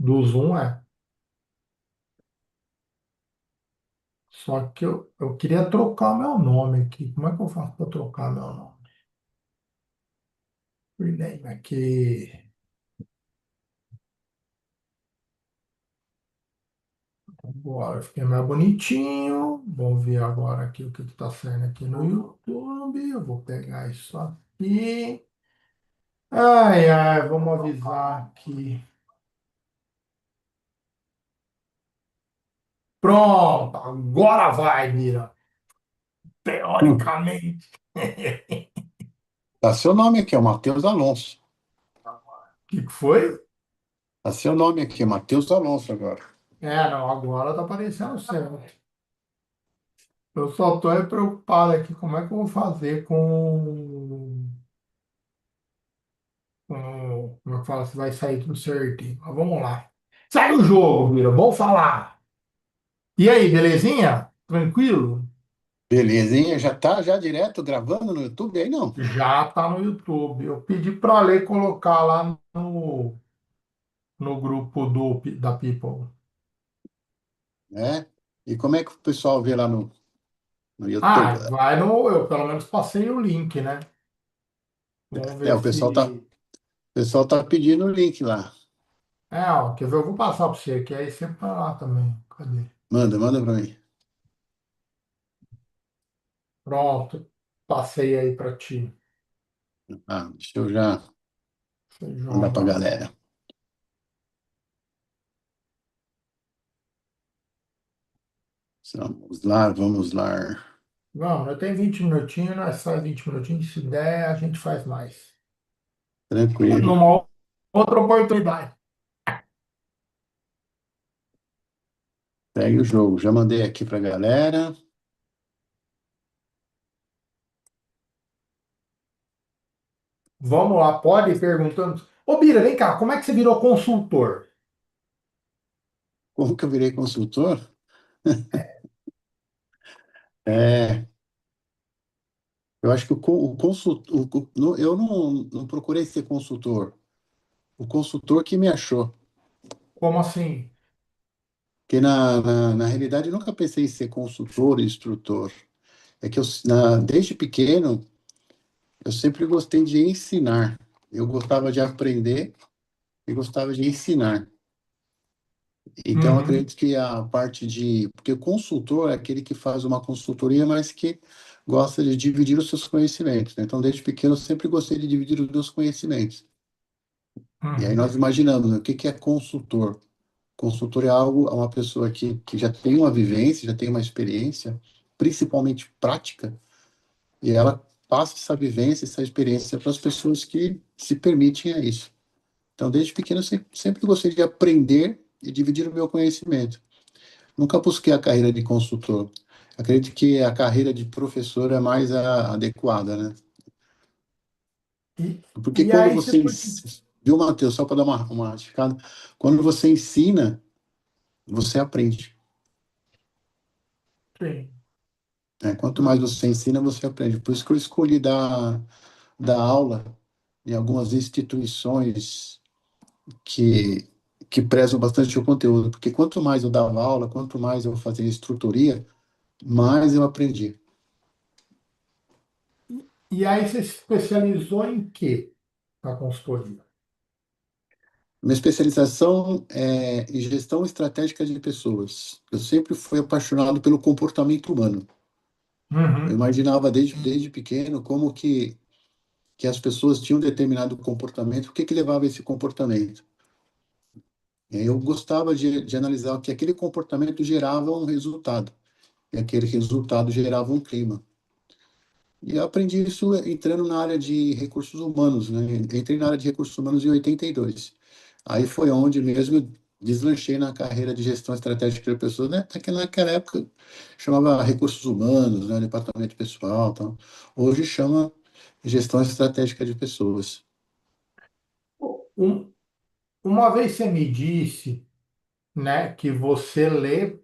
Do Zoom, é. Só que eu queria trocar o meu nome aqui. Como é que eu faço para trocar meu nome? Rename aqui. Agora fiquei mais bonitinho. Vamos ver agora aqui o que está saindo aqui no YouTube. Eu vou pegar isso aqui. Ai, ai, vamos avisar aqui. Pronto, agora vai, Mira. Hum. Teoricamente. Tá seu nome aqui, é Matheus Alonso. O que que foi? Tá seu nome aqui, Matheus Alonso agora. É, não, agora tá aparecendo certo. Eu só tô preocupado aqui como é que eu vou fazer como é que fala, se vai sair tudo certinho. Mas vamos lá. Sai o jogo, Vira, vamos falar. E aí, belezinha? Tranquilo? Beleza, hein? Já tá já direto gravando no YouTube aí, não? Já tá no YouTube. Eu pedi para ler colocar lá no grupo da People. É? E como é que o pessoal vê lá no Ah, YouTube? vai no. Eu pelo menos passei o link, né? Vamos É, ver se. o pessoal tá pedindo o link lá. É, ó, quer ver? Eu vou passar para você, que aí você para lá também. Cadê? Manda pra mim. Pronto. Passei aí para ti. Ah, deixa eu já Você mandar joga pra lá. galera. Vamos lá, vamos lá. Vamos, eu tenho 20 minutinhos, nós faz 20 minutinhos. Se der, a gente faz mais. Tranquilo. Numa outra oportunidade. Segue o jogo. Já mandei aqui pra galera. Vamos lá, pode ir perguntando. Ô, Bira, vem cá, como é que você virou consultor? Como que eu virei consultor? É, eu acho que o consultor, eu não procurei ser consultor. O consultor que me achou. Como assim? Porque na realidade eu nunca pensei em ser consultor e instrutor. É que desde pequeno eu sempre gostei de ensinar. Eu gostava de aprender e gostava de ensinar. Então eu Uhum, acredito que a parte de. Porque o consultor é aquele que faz uma consultoria, mas que gosta de dividir os seus conhecimentos, né? Então desde pequeno eu sempre gostei de dividir os meus conhecimentos. E aí nós uhum, imaginamos, né, o que que é consultor? Consultor é algo, é uma pessoa que já tem uma vivência, já tem uma experiência, principalmente prática, e ela passa essa vivência, essa experiência para as pessoas que se permitem a isso. Então, desde pequeno, eu sempre gostei de aprender e dividir o meu conhecimento. Nunca busquei a carreira de consultor. Acredito que a carreira de professor é mais adequada, né? E, Porque e quando aí você você, foi. viu, Matheus, só para dar uma ratificada, quando você ensina, você aprende. Sim. Né? Quanto mais você ensina, você aprende. Por isso que eu escolhi dar aula em algumas instituições que, que prezam bastante o conteúdo. Porque quanto mais eu dava aula, quanto mais eu fazia instrutoria, mais eu aprendi. E aí você se especializou em quê na consultoria? Minha especialização é em gestão estratégica de pessoas. Eu sempre fui apaixonado pelo comportamento humano. Eu Uhum, imaginava desde pequeno como que as pessoas tinham determinado comportamento, o que que levava a esse comportamento. E aí eu gostava de analisar que aquele comportamento gerava um resultado, e aquele resultado gerava um clima. E eu aprendi isso entrando na área de recursos humanos, né? Entrei na área de recursos humanos em 82. Aí foi onde mesmo eu deslanchei na carreira de gestão estratégica de pessoas, né? Naquela época chamava recursos humanos, né? Departamento pessoal, tal. Hoje chama gestão estratégica de pessoas. Um- uma vez você me disse, né, que você lê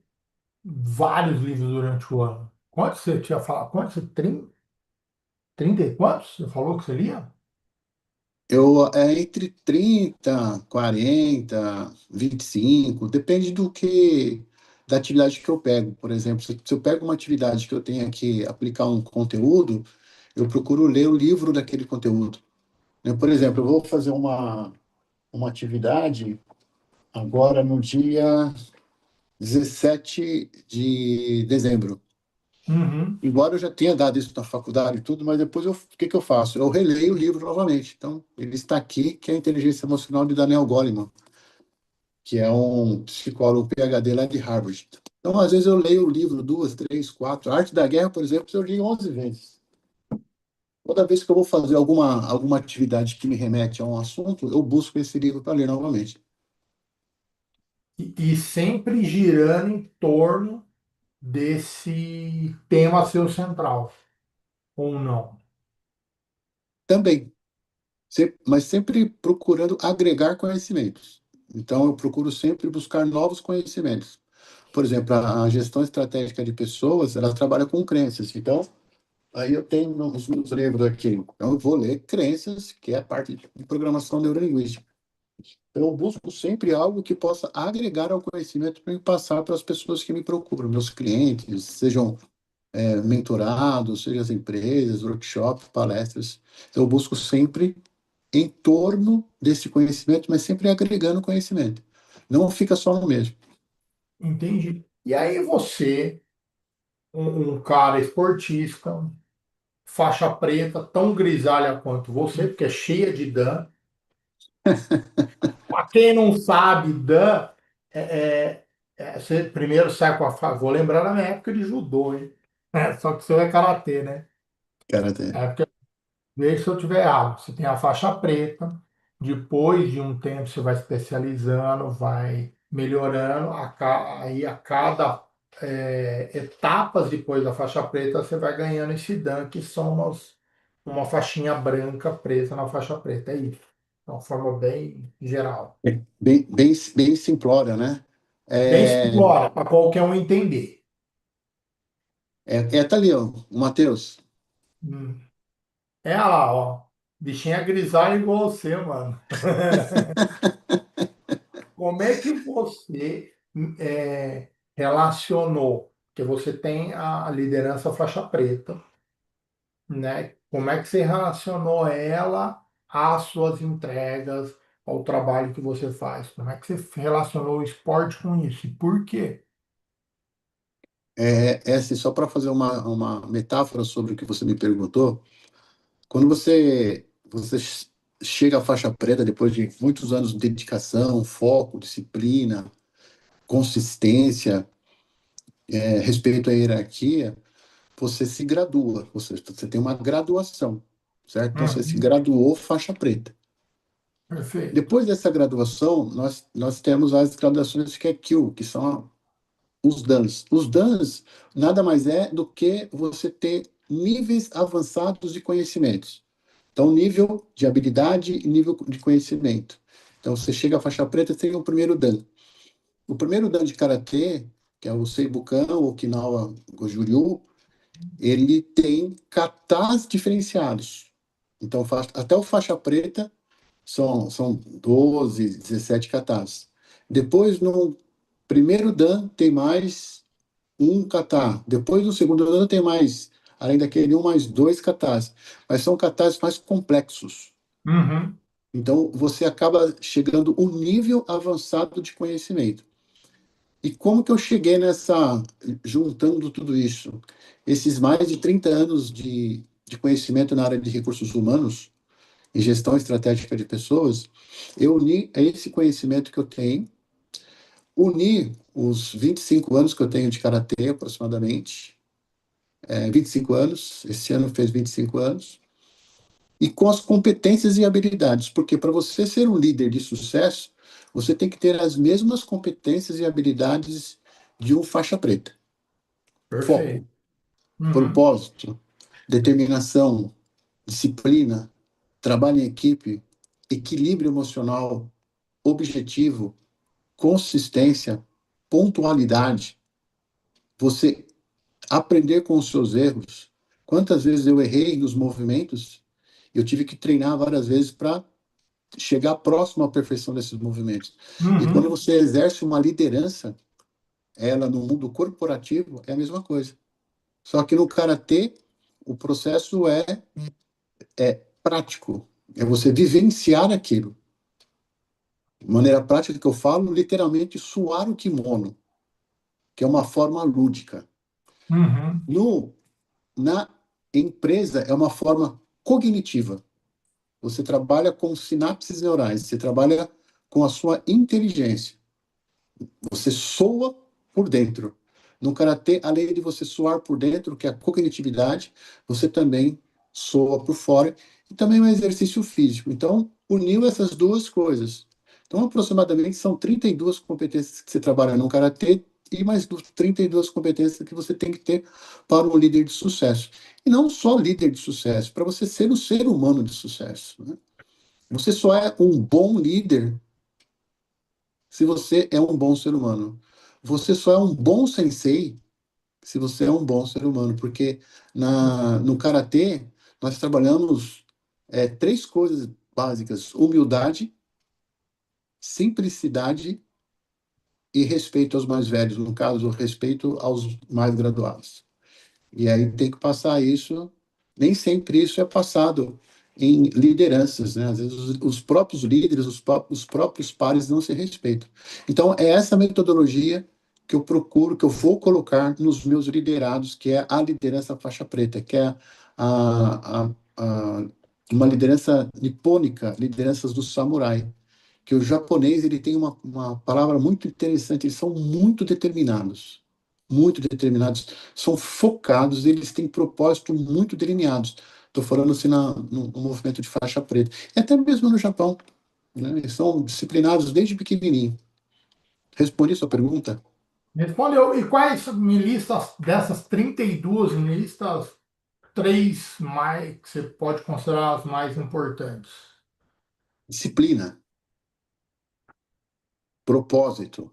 vários livros durante o ano. Quantos você tinha falado? Quantos? 30 e quantos? Você falou que você lia? É entre 30, 40, 25, depende da atividade que eu pego. Por exemplo, se eu pego uma atividade que eu tenha que aplicar um conteúdo, eu procuro ler o livro daquele conteúdo. Né? Por exemplo, eu vou fazer uma atividade agora no dia 17 de dezembro. Uhum. Embora eu já tenha dado isso na faculdade e tudo, mas depois o que que eu faço? Eu releio o livro novamente. Então, ele está aqui, que é a Inteligência Emocional de Daniel Goleman, que é um psicólogo PhD lá de Harvard. Então, às vezes eu leio o livro duas, três, quatro. A Arte da Guerra, por exemplo, eu li 11 vezes. Toda vez que eu vou fazer alguma atividade que me remete a um assunto, eu busco esse livro para ler novamente. E sempre girando em torno desse tema seu central, ou não? Também, mas sempre procurando agregar conhecimentos. Então, eu procuro sempre buscar novos conhecimentos. Por exemplo, a gestão estratégica de pessoas, ela trabalha com crenças. Então, aí eu tenho os meus livros aqui. Então, eu vou ler crenças, que é a parte de programação neurolinguística. Então, eu busco sempre algo que possa agregar ao conhecimento para me passar para as pessoas que me procuram, meus clientes, sejam mentorados, sejam as empresas, workshops, palestras. Então, eu busco sempre em torno desse conhecimento, mas sempre agregando conhecimento. Não fica só no mesmo. Entendi. E aí você, um cara esportista, faixa preta, tão grisalha quanto você, porque é cheia de Dan. Para quem não sabe, Dan, é, você primeiro sai com a Vou lembrar da minha época de judô, hein? Só que você é karatê, né? Karatê. É, veja se eu estiver errado. Você tem a faixa preta, depois de um tempo você vai especializando, vai melhorando, aí a cada etapas depois da faixa preta você vai ganhando esse dan, que são uma faixinha branca presa na faixa preta. É isso. É uma forma bem geral. Bem simplória, né? Bem É, simplória, para qualquer um entender. tá ali, ó, o Matheus. Hum. É lá, ó. Bichinha grisalha igual você, mano. Como é que você relacionou? Que você tem a liderança faixa preta, né? Como é que você relacionou ela às suas entregas, ao trabalho que você faz? Como é que você relacionou o esporte com isso? E por quê? Assim, só para fazer uma metáfora sobre o que você me perguntou, quando você chega à faixa preta depois de muitos anos de dedicação, foco, disciplina, consistência, respeito à hierarquia, você se gradua, você tem uma graduação, certo? Então você se Uhum, graduou faixa preta. perfeito. Depois dessa graduação, nós temos as graduações que é Q, que são os DANs. Os DANs nada mais é do que você ter níveis avançados de conhecimentos. Então, nível de habilidade e nível de conhecimento. Então, você chega à faixa preta, você tem o primeiro Dan. O primeiro Dan de Karatê, que é o Seibukan, ou Okinawa Goju-ryu, ele tem katas diferenciados. Então, até o faixa preta são 12, 17 katas. Depois, no primeiro Dan, tem mais um kata. Depois, no segundo Dan, tem mais, além daquele um, mais dois katas. Mas são katas mais complexos. Uhum, Então, você acaba chegando um nível avançado de conhecimento. E como que eu cheguei juntando tudo isso? Esses mais de 30 anos de conhecimento na área de recursos humanos e gestão estratégica de pessoas, eu uni a esse conhecimento que eu tenho, uni os 25 anos que eu tenho de karatê, aproximadamente, 25 anos, esse ano fez 25 anos, e com as competências e habilidades, porque para você ser um líder de sucesso, você tem que ter as mesmas competências e habilidades de um faixa preta. Foco, perfeito. Uhum, propósito, determinação, disciplina, trabalho em equipe, equilíbrio emocional, objetivo, consistência, pontualidade, você aprender com os seus erros. Quantas vezes eu errei nos movimentos, eu tive que treinar várias vezes para chegar próximo à perfeição desses movimentos. E quando Uhum, você exerce uma liderança, ela no mundo corporativo é a mesma coisa. Só que no karatê, o processo é prático. É você vivenciar aquilo. De maneira prática que eu falo, literalmente suar o kimono, que é uma forma lúdica. uhum, No, na empresa, é uma forma cognitiva. Você trabalha com sinapses neurais, você trabalha com a sua inteligência. Você soa por dentro. No karatê, além de você soar por dentro, que é a cognitividade, você também soa por fora e também é um exercício físico. Então, uniu essas duas coisas. Então, aproximadamente são 32 competências que você trabalha no karatê e mais 32 competências que você tem que ter para um líder de sucesso. E não só líder de sucesso, para você ser um ser humano de sucesso, né? Você só é um bom líder se você é um bom ser humano. Você só é um bom sensei se você é um bom ser humano, porque no karatê nós trabalhamos três coisas básicas: humildade, simplicidade e respeito aos mais velhos, no caso, respeito aos mais graduados. E aí tem que passar isso, nem sempre isso é passado em lideranças, né? Às vezes os próprios líderes, os próprios pares não se respeitam. Então, é essa metodologia que eu procuro, que eu vou colocar nos meus liderados, que é a liderança faixa preta, que é uma liderança nipônica, lideranças do samurai, que o japonês ele tem uma palavra muito interessante, eles são muito determinados, são focados, eles têm propósito muito delineados. Estou falando assim no movimento de faixa preta. E até mesmo no Japão, né? Eles são disciplinados desde pequenininho. Respondi sua pergunta? respondeu. E quais me listas dessas 32 me listas três mais que você pode considerar as mais importantes? Disciplina, propósito,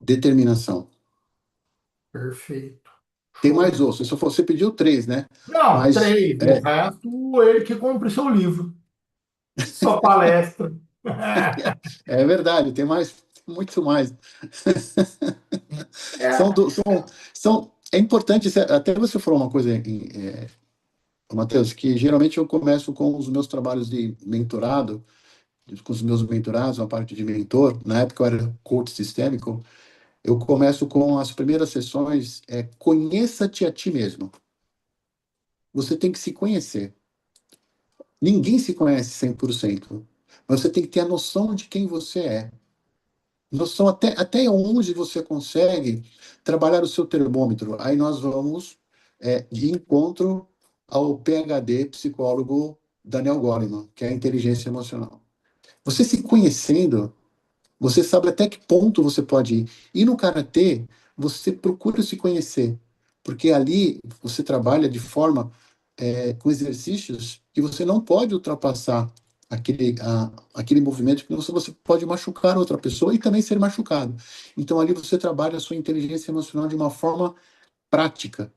determinação. Perfeito. Tem Show. mais outros. Se você pediu três, né? Não, Mas três. O resto, ele que compre seu livro, sua palestra. é verdade, tem mais, muito mais. São, É, do- são, é importante, até você falou uma coisa, Matheus, que geralmente eu começo com os meus trabalhos de mentorado, com os meus mentorados, uma parte de mentor. Na época eu era coach sistêmico. Eu começo com as primeiras sessões, conheça-te a ti mesmo. Você tem que se conhecer. Ninguém se conhece 100%, mas você tem que ter a noção de quem você é. Noção até onde você consegue trabalhar o seu termômetro. Aí nós vamos de encontro ao PhD psicólogo Daniel Goleman, que é a inteligência emocional. Você se conhecendo, você sabe até que ponto você pode ir. E no karatê, você procura se conhecer, porque ali você trabalha de forma com exercícios que você não pode ultrapassar aquele movimento, que você pode machucar outra pessoa e também ser machucado. Então ali você trabalha a sua inteligência emocional de uma forma prática.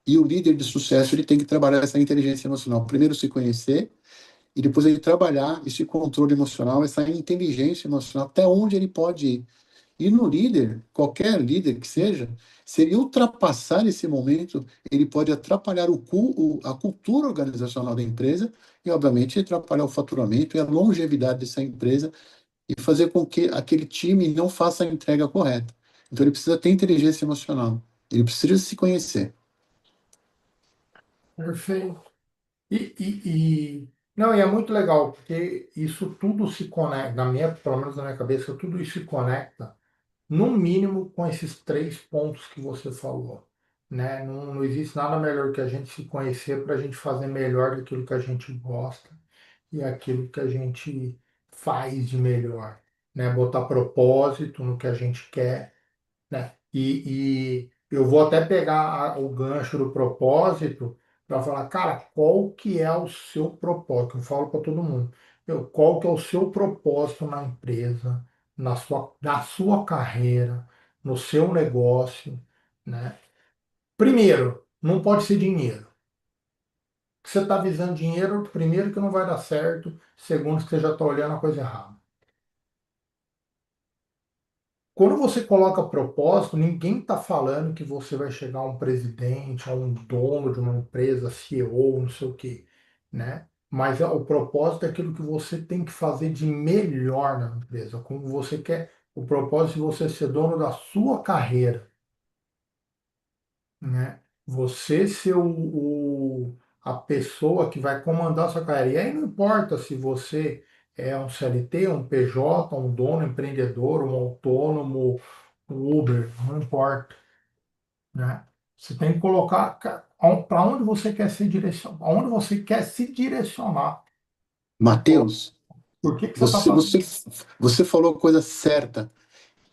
E o líder de sucesso ele tem que trabalhar essa inteligência emocional. Primeiro se conhecer e depois ele trabalhar esse controle emocional, essa inteligência emocional, até onde ele pode ir. E no líder, qualquer líder que seja, se ele ultrapassar esse momento, ele pode atrapalhar a cultura organizacional da empresa e, obviamente, atrapalhar o faturamento e a longevidade dessa empresa e fazer com que aquele time não faça a entrega correta. Então, ele precisa ter inteligência emocional, ele precisa se conhecer. perfeito. Não, e é muito legal, porque isso tudo se conecta, pelo menos na minha cabeça, tudo isso se conecta, no mínimo, com esses três pontos que você falou, né? Não, não existe nada melhor que a gente se conhecer para a gente fazer melhor daquilo que a gente gosta e aquilo que a gente faz de melhor, né? Botar propósito no que a gente quer, né? E eu vou até pegar o gancho do propósito para falar, cara, qual que é o seu propósito? Eu falo para todo mundo, qual que é o seu propósito na empresa, na sua carreira, no seu negócio, né? Primeiro, não pode ser dinheiro. que você está visando dinheiro, primeiro que não vai dar certo, segundo que você já está olhando a coisa errada. Quando você coloca propósito, ninguém está falando que você vai chegar a um presidente, a um dono de uma empresa, CEO, não sei o quê, né? Mas o propósito é aquilo que você tem que fazer de melhor na empresa, como você quer, o propósito de você ser dono da sua carreira, né? Você ser a pessoa que vai comandar a sua carreira. E aí não importa se você é um CLT, um PJ, um dono, empreendedor, um autônomo, um Uber, não importa, né? Você tem que colocar para onde você quer se direcionar, aonde você quer se direcionar. Mateus, Por que que você está você, fazendo? você, você falou a coisa certa.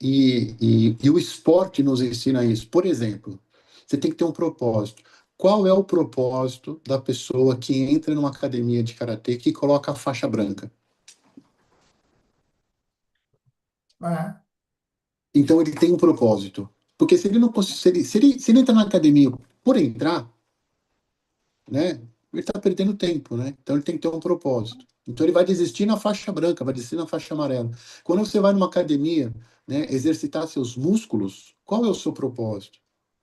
E o esporte nos ensina isso. Por exemplo, você tem que ter um propósito. Qual é o propósito da pessoa que entra numa academia de karatê que coloca a faixa branca? É, Então ele tem um propósito. Porque se ele não se ele entrar na academia por entrar, né, ele está perdendo tempo, né? Então ele tem que ter um propósito. Então ele vai desistir na faixa branca, vai desistir na faixa amarela. Quando você vai numa academia, né, exercitar seus músculos, qual é o seu propósito?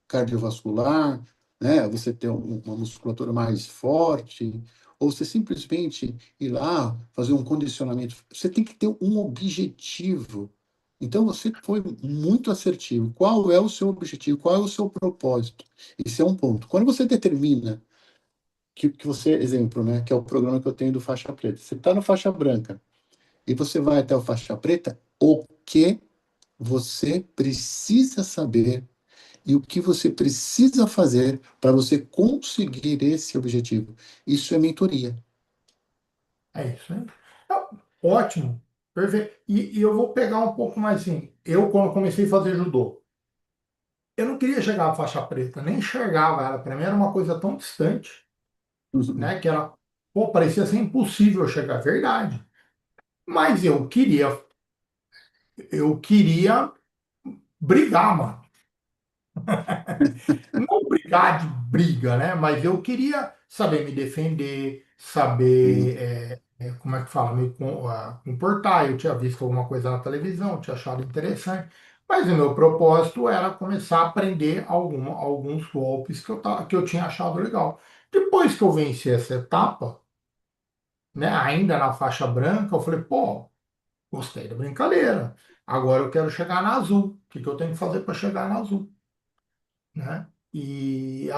Cardiovascular, né? Você ter uma musculatura mais forte, ou você simplesmente ir lá fazer um condicionamento. Você tem que ter um objetivo. Então você foi muito assertivo. Qual é o seu objetivo? Qual é o seu propósito? Esse é um ponto. Quando você determina que você, exemplo, né, que é o programa que eu tenho do faixa preta. Você está no faixa branca e você vai até o faixa preta, o que você precisa saber e o que você precisa fazer para você conseguir esse objetivo. Isso é mentoria. é isso, né? Então, ótimo, perfeito. E eu vou pegar um pouco mais assim. Eu, quando comecei a fazer judô, eu não queria chegar à faixa preta, nem enxergava ela. Para mim era uma coisa tão distante, Uhum. né? Que era, pô, parecia ser impossível eu chegar, verdade. Mas eu queria brigar, mano. Não brigar de briga, né? Mas eu queria saber me defender, saber, como é que fala, comportar. Eu tinha visto alguma coisa na televisão, tinha achado interessante. Mas o meu propósito era começar a aprender alguns golpes que eu tinha achado legal. Depois que eu venci essa etapa, né, ainda na faixa branca, eu falei, pô, gostei da brincadeira. Agora eu quero chegar na azul. O que que eu tenho que fazer para chegar na azul? Né? E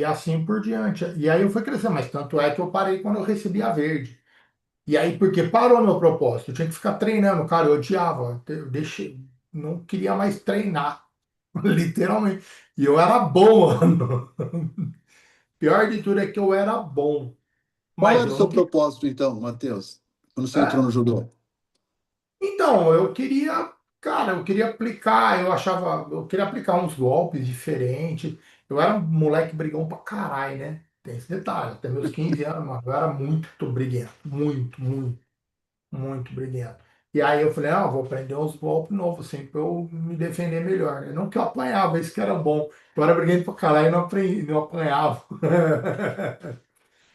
assim por diante. E aí eu fui crescendo, mas tanto é que eu parei quando eu recebi a verde. E aí, porque parou meu propósito, eu tinha que ficar treinando, cara, eu odiava, eu deixei, não queria mais treinar, literalmente. E eu era bom, mano. Pior de tudo é que eu era bom, Qual mas era o eu seu não queria. propósito, então, Matheus, quando você entrou no É, judô? então, eu queria, cara, eu queria aplicar, eu queria aplicar uns golpes diferentes. Eu era um moleque brigão pra caralho, né? Tem esse detalhe, até meus 15 anos, mano, eu era muito briguento, muito, muito, muito briguento. E aí eu falei, ah, eu vou aprender uns golpes novos, assim, pra eu me defender melhor, né? Não que eu apanhava, isso que era bom. Eu era briguento pra caralho e não, não apanhava.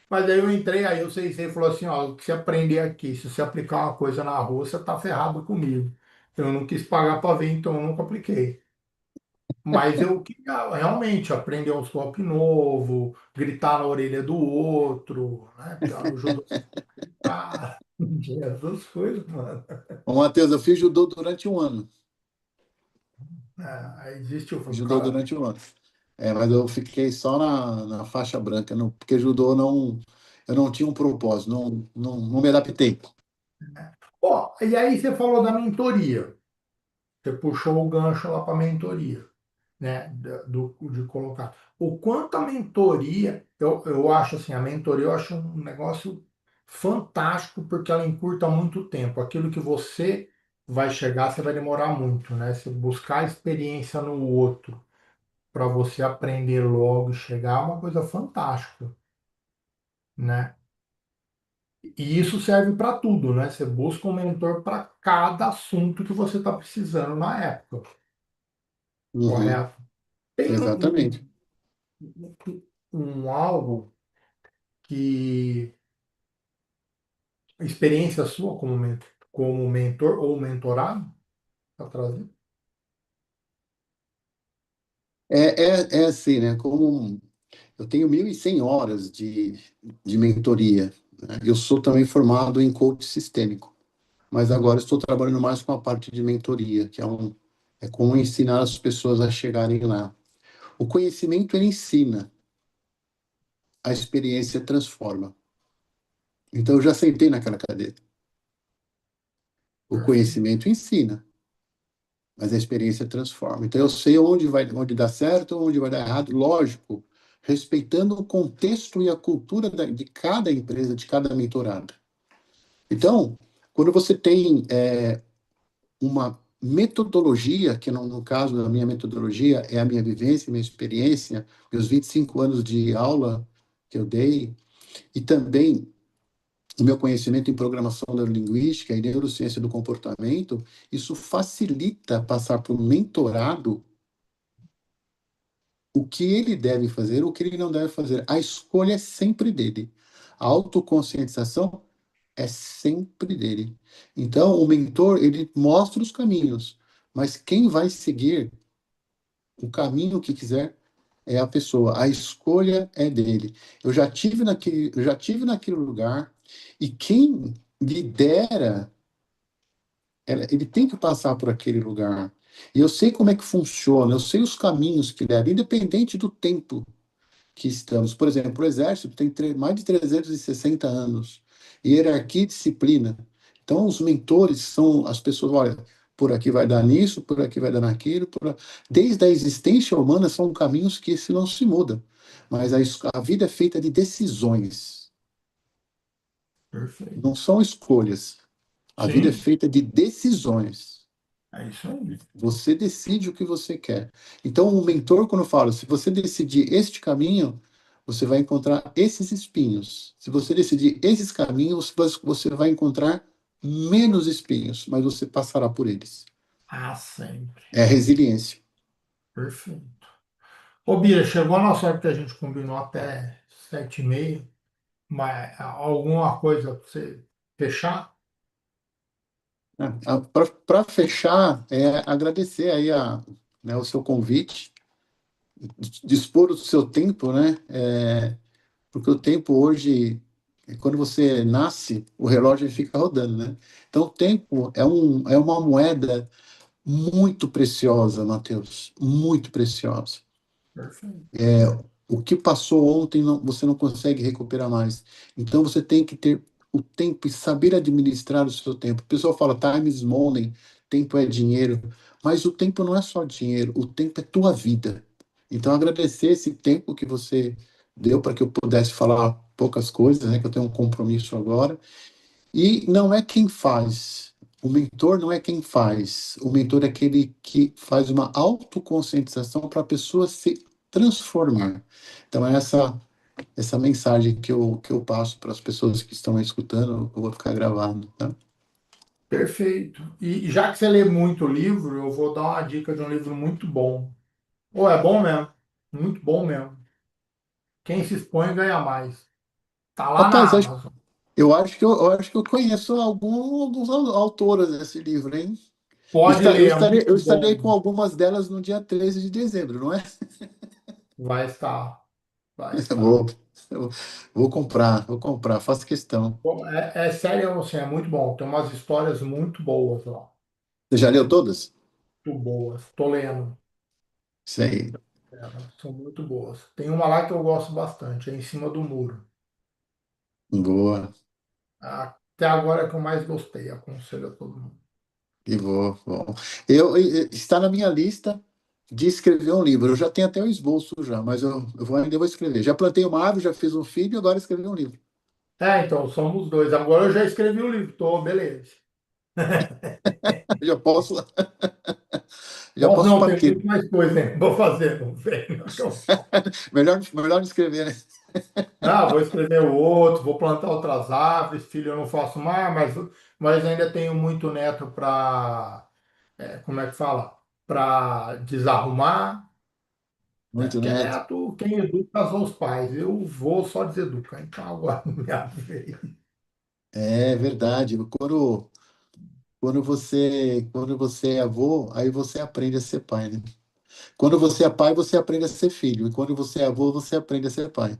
Mas aí eu entrei, aí o Sensei falou assim, ó, o que você aprender aqui, se você aplicar uma coisa na rua, você tá ferrado comigo. Eu não quis pagar para ver, então eu nunca apliquei. Mas eu queria realmente aprender uns golpes novos, gritar na orelha do outro, né? Porque lá no judô você tem que gritar, essas coisas, mano. Ô, Matheus, eu fiz judô durante um ano. É, aí existiu, Fiz foi judô cara. durante um ano. Mas eu fiquei só na faixa branca, não, porque judô não, eu não tinha um propósito, não me adaptei. Ó, e aí você falou da mentoria. Você puxou o gancho lá para mentoria, né, de colocar. O quanto a mentoria, eu acho assim, a mentoria eu acho um negócio fantástico porque ela encurta muito tempo. Aquilo que você vai chegar, você vai demorar muito, né? Se buscar experiência no outro para você aprender logo e chegar é uma coisa fantástica, né? E isso serve para tudo, né? Você busca um mentor para cada assunto que você está precisando na época, Uhum, correto? Tem exatamente. um algo que experiência sua como mentor ou mentorado para trazer? É assim, né? Como eu tenho 1.100 horas de mentoria, né? Eu sou também formado em coach sistêmico, mas agora estou trabalhando mais com a parte de mentoria, é como ensinar as pessoas a chegarem lá. O conhecimento ele ensina, a experiência transforma. Então eu já sentei naquela cadeira. O Perfeito. conhecimento ensina, mas a experiência transforma. Então eu sei onde dá certo, onde vai dar errado, lógico, respeitando o contexto e a cultura de cada empresa, de cada mentorada. Então, quando você tem uma metodologia, que no caso da minha metodologia é a minha vivência, minha experiência, meus 25 anos de aula que eu dei, e também o meu conhecimento em programação neurolinguística e neurociência do comportamento, isso facilita passar para o mentorado o que ele deve fazer, o que ele não deve fazer. A escolha é sempre dele. A autoconscientização é sempre dele. Então, o mentor, ele mostra os caminhos, mas quem vai seguir o caminho que quiser é a pessoa. A escolha é dele. Eu já tive naquele lugar e quem lidera, ele tem que passar por aquele lugar. E eu sei como é que funciona, eu sei os caminhos que leva, independente do tempo que estamos. Por exemplo, o Exército tem mais de 360 anos, hierarquia e disciplina. Então, os mentores são as pessoas, olha, por aqui vai dar nisso, por aqui vai dar naquilo. Desde a existência humana são caminhos que se não se mudam. Mas a vida é feita de decisões, não Perfeito. são escolhas. A vida é Sim, feita de decisões. é isso aí. Você decide o que você quer. Então, o mentor, quando eu falo, se você decidir este caminho, você vai encontrar esses espinhos. Se você decidir esses caminhos, você vai encontrar menos espinhos, mas você passará por eles. Ah, sempre. É resiliência. Perfeito. Ô, Bia, chegou a nossa hora que a gente combinou até 7h30, mas alguma coisa para você fechar? Para fechar, agradecer aí né, o seu convite, dispor o seu tempo, né? Porque o tempo hoje, quando você nasce, o relógio fica rodando, né? Então, o tempo é uma moeda muito preciosa, Matheus, muito preciosa. Perfeito. O que passou ontem você não consegue recuperar mais. Então, você tem que ter o tempo e saber administrar o seu tempo. O pessoal fala time is money, tempo é dinheiro, mas o tempo não é só dinheiro, o tempo é tua vida. Então, agradecer esse tempo que você deu para que eu pudesse falar poucas coisas, né, que eu tenho um compromisso agora. E não é quem faz. O mentor não é quem faz. O mentor é aquele que faz uma autoconscientização para a pessoa se transformar. Então, é essa mensagem que eu passo para as pessoas que estão aí escutando, eu vou ficar gravado, tá? Perfeito. E já que você lê muito livro, eu vou dar uma dica de um livro muito bom. Ou é bom mesmo? Muito bom mesmo. Quem se expõe ganha mais. Tá lá Rapaz, na Amazon. eu acho que eu conheço alguns autores desse livro, hein? Pode ler, é Eu muito estarei bom. com algumas delas no dia 13 de dezembro, não é? Vai estar. Vai estar. Vou, vou comprar, faço questão. Bom, é sério, assim, é muito bom. Tem umas histórias muito boas lá. Você já leu todas? Muito boas. Tô lendo. Isso aí. Elas são muito boas. Tem uma lá que eu gosto bastante, é Em Cima do Muro. Boa. Até agora é a que eu mais gostei. Aconselho a todo mundo. E vou. Está na minha lista de escrever um livro. Eu já tenho até o esboço já, mas ainda vou escrever. Já plantei uma árvore, já fiz um filho, agora escrevi um livro. É, então, somos dois. Agora eu já escrevi o livro. Tô, beleza. Já posso, já Posso posso não, tem partir. muito mais coisa ainda. Vou fazer, não sei. Melhor não escrever, né? Ah, vou escrever o outro, vou plantar outras árvores, filho, eu não faço mais, mas ainda tenho muito neto para, como é que fala? Para desarrumar. Muito Que é neto. neto, quem educa são os pais. Eu vou só deseducar. Então agora minha vez. É verdade. Quando você é avô, aí você aprende a ser pai, né? Quando você é pai, você aprende a ser filho. E quando você é avô, você aprende a ser pai.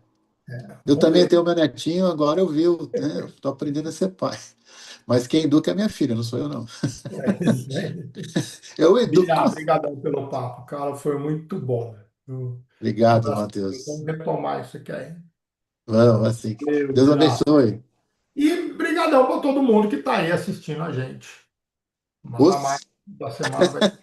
Eu Vamos também ver. tenho meu netinho, agora eu vi, né? Estou aprendendo a ser pai. Mas quem educa é minha filha, não sou eu, não. É isso aí. Eu Bia, educo. obrigadão pelo papo, cara. Foi muito bom. Viu? Obrigado, Abraço. Matheus. Vamos retomar isso aqui aí. Vamos, assim. Valeu, Deus Bia. abençoe. E brigadão para todo mundo que está aí assistindo a gente. Manda mais Os... da semana.